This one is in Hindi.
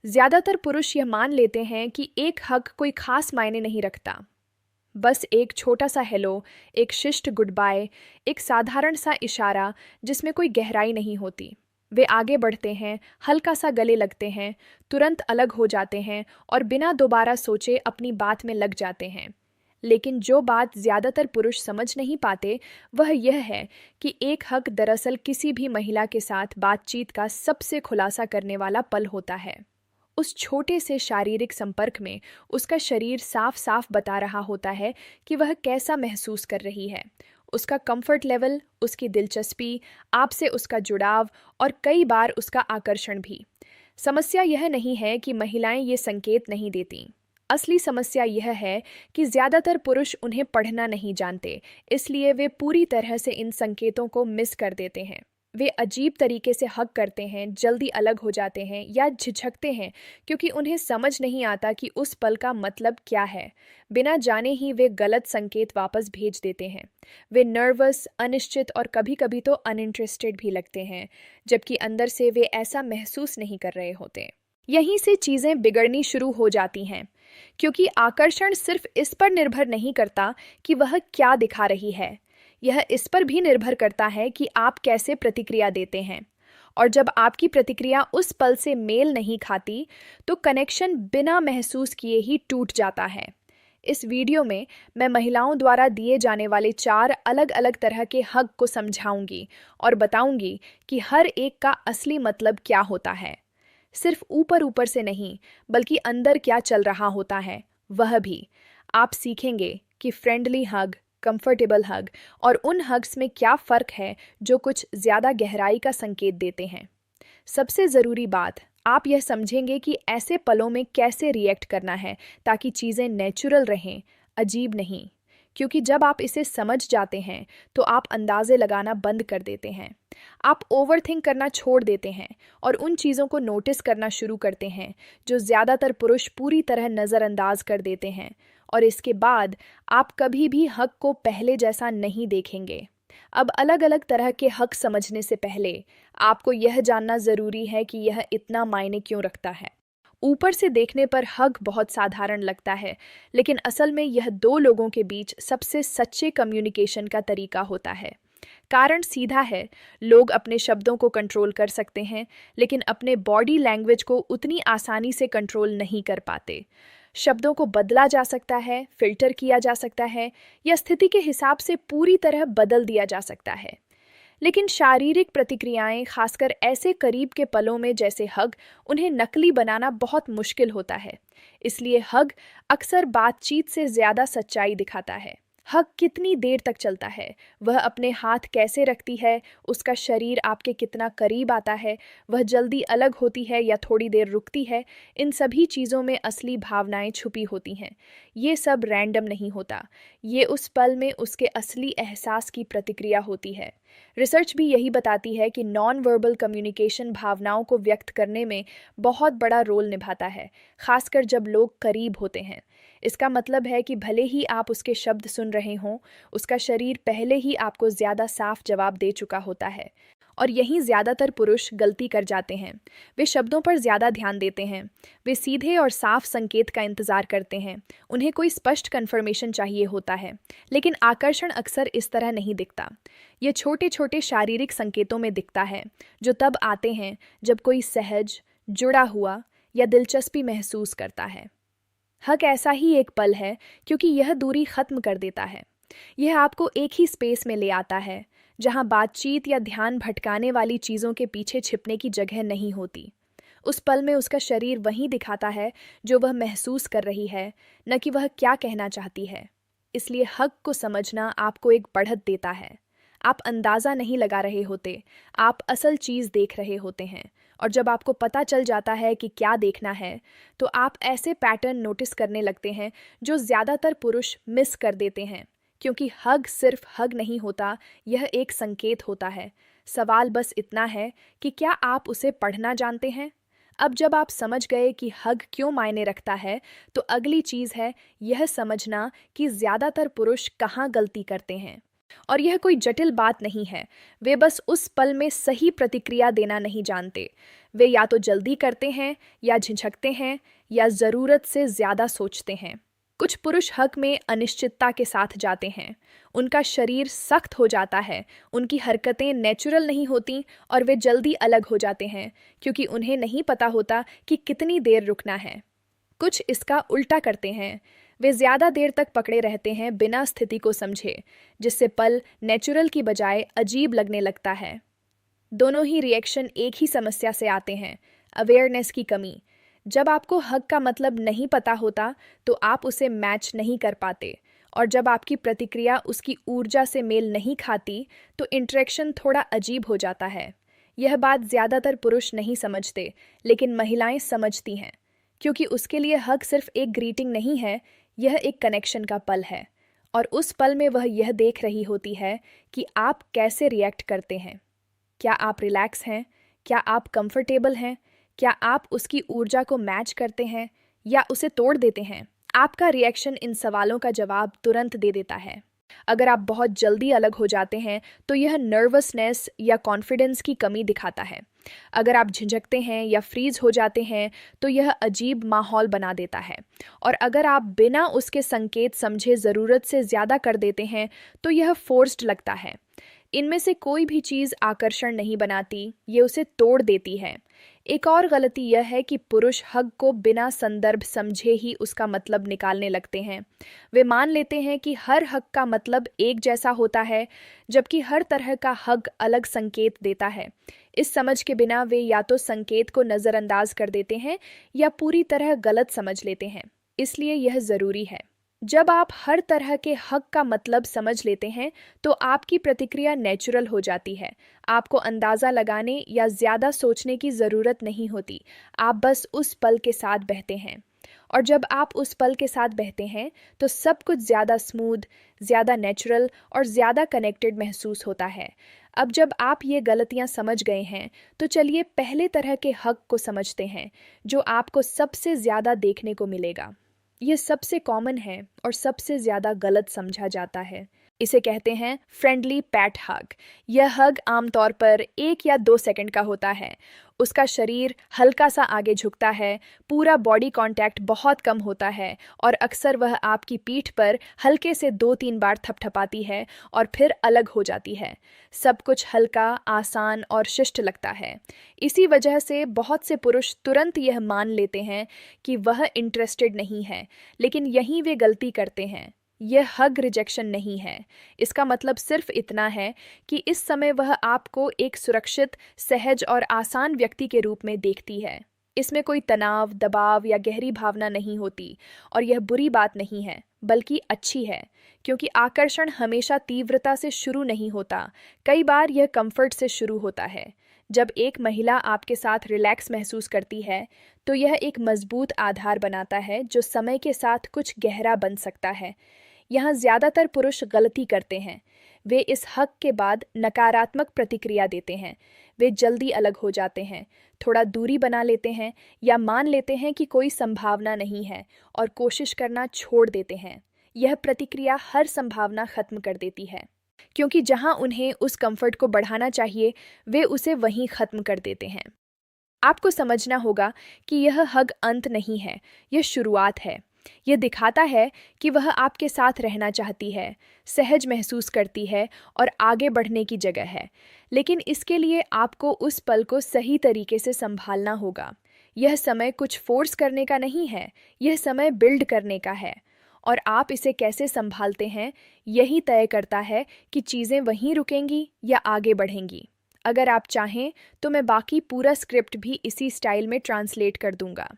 ज्यादातर पुरुष यह मान लेते हैं कि एक हक कोई खास मायने नहीं रखता। बस एक छोटा सा हेलो, एक शिष्ट गुड बाय, एक साधारण सा इशारा जिसमें कोई गहराई नहीं होती। वे आगे बढ़ते हैं, हल्का सा गले लगते हैं, तुरंत अलग हो जाते हैं और बिना दोबारा सोचे अपनी बात में लग जाते हैं। लेकिन जो बात ज्यादातर पुरुष समझ नहीं पाते वह यह है कि एक हक दरअसल किसी भी महिला के साथ बातचीत का सबसे खुलासा करने वाला पल होता है। उस छोटे से शारीरिक संपर्क में उसका शरीर साफ साफ बता रहा होता है कि वह कैसा महसूस कर रही है। उसका कंफर्ट लेवल, उसकी दिलचस्पी, आपसे उसका जुड़ाव और कई बार उसका आकर्षण भी। समस्या यह नहीं है कि महिलाएं ये संकेत नहीं देती। असली समस्या यह है कि ज्यादातर पुरुष उन्हें पढ़ना नहीं जानते, इसलिए वे पूरी तरह से इन संकेतों को मिस कर देते हैं। वे अजीब तरीके से हक करते हैं, जल्दी अलग हो जाते हैं या झिझकते हैं क्योंकि उन्हें समझ नहीं आता कि उस पल का मतलब क्या है। बिना जाने ही वे गलत संकेत वापस भेज देते हैं। वे नर्वस, अनिश्चित और कभी-कभी तो अनइंटरेस्टेड भी लगते हैं, जबकि अंदर से वे ऐसा महसूस नहीं कर रहे होते। यहीं से चीजें बिगड़नी शुरू हो जाती हैं, क्योंकि आकर्षण सिर्फ इस पर निर्भर नहीं करता कि वह क्या दिखा रही है, यह इस पर भी निर्भर करता है कि आप कैसे प्रतिक्रिया देते हैं। और जब आपकी प्रतिक्रिया उस पल से मेल नहीं खाती, तो कनेक्शन बिना महसूस किए ही टूट जाता है। इस वीडियो में मैं महिलाओं द्वारा दिए जाने वाले 4 अलग अलग तरह के हक को समझाऊंगी और बताऊंगी कि हर एक का असली मतलब क्या होता है। सिर्फ ऊपर ऊपर से नहीं, बल्कि अंदर क्या चल रहा होता है वह भी। आप सीखेंगे कि फ्रेंडली हग, कंफर्टेबल हग और उन हग्स में क्या फ़र्क है जो कुछ ज़्यादा गहराई का संकेत देते हैं। सबसे ज़रूरी बात, आप यह समझेंगे कि ऐसे पलों में कैसे रिएक्ट करना है ताकि चीज़ें नेचुरल रहें, अजीब नहीं। क्योंकि जब आप इसे समझ जाते हैं तो आप अंदाजे लगाना बंद कर देते हैं। आप ओवरथिंक करना छोड़ देते हैं और उन चीज़ों को नोटिस करना शुरू करते हैं जो ज़्यादातर पुरुष पूरी तरह नज़रअंदाज कर देते हैं। और इसके बाद आप कभी भी हक को पहले जैसा नहीं देखेंगे। अब अलग अलग तरह के हक समझने से पहले आपको यह जानना ज़रूरी है कि यह इतना मायने क्यों रखता है। ऊपर से देखने पर हग बहुत साधारण लगता है, लेकिन असल में यह 2 लोगों के बीच सबसे सच्चे कम्युनिकेशन का तरीका होता है। कारण सीधा है, लोग अपने शब्दों को कंट्रोल कर सकते हैं, लेकिन अपने बॉडी लैंग्वेज को उतनी आसानी से कंट्रोल नहीं कर पाते। शब्दों को बदला जा सकता है, फिल्टर किया जा सकता है या स्थिति के हिसाब से पूरी तरह बदल दिया जा सकता है। लेकिन शारीरिक प्रतिक्रियाएं, खासकर ऐसे करीब के पलों में जैसे हग, उन्हें नकली बनाना बहुत मुश्किल होता है। इसलिए हग अक्सर बातचीत से ज़्यादा सच्चाई दिखाता है। हग कितनी देर तक चलता है, वह अपने हाथ कैसे रखती है, उसका शरीर आपके कितना करीब आता है, वह जल्दी अलग होती है या थोड़ी देर रुकती है, इन सभी चीज़ों में असली भावनाएं छुपी होती हैं। ये सब रैंडम नहीं होता, ये उस पल में उसके असली एहसास की प्रतिक्रिया होती है। रिसर्च भी यही बताती है कि नॉन वर्बल कम्युनिकेशन भावनाओं को व्यक्त करने में बहुत बड़ा रोल निभाता है, खासकर जब लोग करीब होते हैं। इसका मतलब है कि भले ही आप उसके शब्द सुन रहे हों, उसका शरीर पहले ही आपको ज़्यादा साफ जवाब दे चुका होता है। और यहीं ज़्यादातर पुरुष गलती कर जाते हैं। वे शब्दों पर ज़्यादा ध्यान देते हैं। वे सीधे और साफ संकेत का इंतज़ार करते हैं। उन्हें कोई स्पष्ट कन्फर्मेशन चाहिए होता है, लेकिन आकर्षण अक्सर इस तरह नहीं दिखता। ये छोटे छोटे शारीरिक संकेतों में दिखता है, जो तब आते हैं जब कोई सहज, जुड़ा हुआ या दिलचस्पी महसूस करता है। हक ऐसा ही एक पल है, क्योंकि यह दूरी खत्म कर देता है। यह आपको एक ही स्पेस में ले आता है, जहां बातचीत या ध्यान भटकाने वाली चीज़ों के पीछे छिपने की जगह नहीं होती। उस पल में उसका शरीर वही दिखाता है जो वह महसूस कर रही है, न कि वह क्या कहना चाहती है। इसलिए हक को समझना आपको एक बढ़त देता है। आप अंदाज़ा नहीं लगा रहे होते, आप असल चीज़ देख रहे होते हैं। और जब आपको पता चल जाता है कि क्या देखना है, तो आप ऐसे पैटर्न नोटिस करने लगते हैं जो ज़्यादातर पुरुष मिस कर देते हैं। क्योंकि हग सिर्फ हग नहीं होता, यह एक संकेत होता है। सवाल बस इतना है कि क्या आप उसे पढ़ना जानते हैं? अब जब आप समझ गए कि हग क्यों मायने रखता है, तो अगली चीज़ है यह समझना कि ज़्यादातर पुरुष कहाँ गलती करते हैं। और यह कोई जटिल बात नहीं है। वे बस उस पल में सही प्रतिक्रिया देना नहीं जानते। वे या तो जल्दी करते हैं, या झिझकते हैं, या ज़रूरत से ज़्यादा सोचते हैं। कुछ पुरुष हक में अनिश्चितता के साथ जाते हैं। उनका शरीर सख्त हो जाता है, उनकी हरकतें नेचुरल नहीं होती और वे जल्दी अलग हो जाते हैं क्योंकि उन्हें नहीं पता होता कि कितनी देर रुकना है। कुछ इसका उल्टा करते हैं। वे ज़्यादा देर तक पकड़े रहते हैं बिना स्थिति को समझे, जिससे पल नेचुरल की बजाय अजीब लगने लगता है। दोनों ही रिएक्शन एक ही समस्या से आते हैं, अवेयरनेस की कमी। जब आपको हक का मतलब नहीं पता होता तो आप उसे मैच नहीं कर पाते, और जब आपकी प्रतिक्रिया उसकी ऊर्जा से मेल नहीं खाती तो इंटरेक्शन थोड़ा अजीब हो जाता है। यह बात ज़्यादातर पुरुष नहीं समझते, लेकिन महिलाएं समझती हैं, क्योंकि उसके लिए हक सिर्फ एक ग्रीटिंग नहीं है, यह एक कनेक्शन का पल है। और उस पल में वह यह देख रही होती है कि आप कैसे रिएक्ट करते हैं। क्या आप रिलैक्स हैं? क्या आप कंफर्टेबल हैं? क्या आप उसकी ऊर्जा को मैच करते हैं या उसे तोड़ देते हैं? आपका रिएक्शन इन सवालों का जवाब तुरंत दे देता है। अगर आप बहुत जल्दी अलग हो जाते हैं तो यह नर्वसनेस या कॉन्फिडेंस की कमी दिखाता है। अगर आप झिझकते हैं या फ्रीज हो जाते हैं तो यह अजीब माहौल बना देता है। और अगर आप बिना उसके संकेत समझे ज़रूरत से ज़्यादा कर देते हैं तो यह फोर्स्ड लगता है। इनमें से कोई भी चीज़ आकर्षण नहीं बनाती, ये उसे तोड़ देती है। एक और गलती यह है कि पुरुष हक को बिना संदर्भ समझे ही उसका मतलब निकालने लगते हैं। वे मान लेते हैं कि हर हक का मतलब एक जैसा होता है, जबकि हर तरह का हक अलग संकेत देता है। इस समझ के बिना वे या तो संकेत को नज़रअंदाज कर देते हैं या पूरी तरह गलत समझ लेते हैं। इसलिए यह ज़रूरी है, जब आप हर तरह के हक का मतलब समझ लेते हैं तो आपकी प्रतिक्रिया नेचुरल हो जाती है। आपको अंदाज़ा लगाने या ज़्यादा सोचने की ज़रूरत नहीं होती, आप बस उस पल के साथ बहते हैं। और जब आप उस पल के साथ बहते हैं तो सब कुछ ज़्यादा स्मूथ, ज़्यादा नेचुरल और ज़्यादा कनेक्टेड महसूस होता है। अब जब आप ये गलतियाँ समझ गए हैं तो चलिए पहले तरह के हक को समझते हैं, जो आपको सबसे ज़्यादा देखने को मिलेगा। ये सबसे कॉमन है और सबसे ज़्यादा गलत समझा जाता है। इसे कहते हैं फ्रेंडली पैट हग। यह हग आमतौर पर 1 या 2 सेकंड का होता है। उसका शरीर हल्का सा आगे झुकता है, पूरा बॉडी कांटेक्ट बहुत कम होता है और अक्सर वह आपकी पीठ पर हल्के से 2-3 बार थपथपाती है और फिर अलग हो जाती है। सब कुछ हल्का, आसान और शिष्ट लगता है। इसी वजह से बहुत से पुरुष तुरंत यह मान लेते हैं कि वह इंटरेस्टेड नहीं है, लेकिन यहीं वे गलती करते हैं। यह हग रिजेक्शन नहीं है। इसका मतलब सिर्फ इतना है कि इस समय वह आपको एक सुरक्षित, सहज और आसान व्यक्ति के रूप में देखती है। इसमें कोई तनाव, दबाव या गहरी भावना नहीं होती, और यह बुरी बात नहीं है, बल्कि अच्छी है, क्योंकि आकर्षण हमेशा तीव्रता से शुरू नहीं होता। कई बार यह कंफर्ट से शुरू होता है। जब एक महिला आपके साथ रिलैक्स महसूस करती है तो यह एक मजबूत आधार बनाता है जो समय के साथ कुछ गहरा बन सकता है। यहाँ ज़्यादातर पुरुष गलती करते हैं। वे इस हक के बाद नकारात्मक प्रतिक्रिया देते हैं। वे जल्दी अलग हो जाते हैं, थोड़ा दूरी बना लेते हैं या मान लेते हैं कि कोई संभावना नहीं है और कोशिश करना छोड़ देते हैं। यह प्रतिक्रिया हर संभावना खत्म कर देती है, क्योंकि जहां उन्हें उस कंफर्ट को बढ़ाना चाहिए वे उसे वहीं खत्म कर देते हैं। आपको समझना होगा कि यह हग अंत नहीं है, यह शुरुआत है। यह दिखाता है कि वह आपके साथ रहना चाहती है, सहज महसूस करती है और आगे बढ़ने की जगह है। लेकिन इसके लिए आपको उस पल को सही तरीके से संभालना होगा। यह समय कुछ फोर्स करने का नहीं है, यह समय बिल्ड करने का है। और आप इसे कैसे संभालते हैं, यही तय करता है कि चीज़ें वहीं रुकेंगी या आगे बढ़ेंगी। अगर आप चाहें तो मैं बाकी पूरा स्क्रिप्ट भी इसी स्टाइल में ट्रांसलेट कर दूंगा।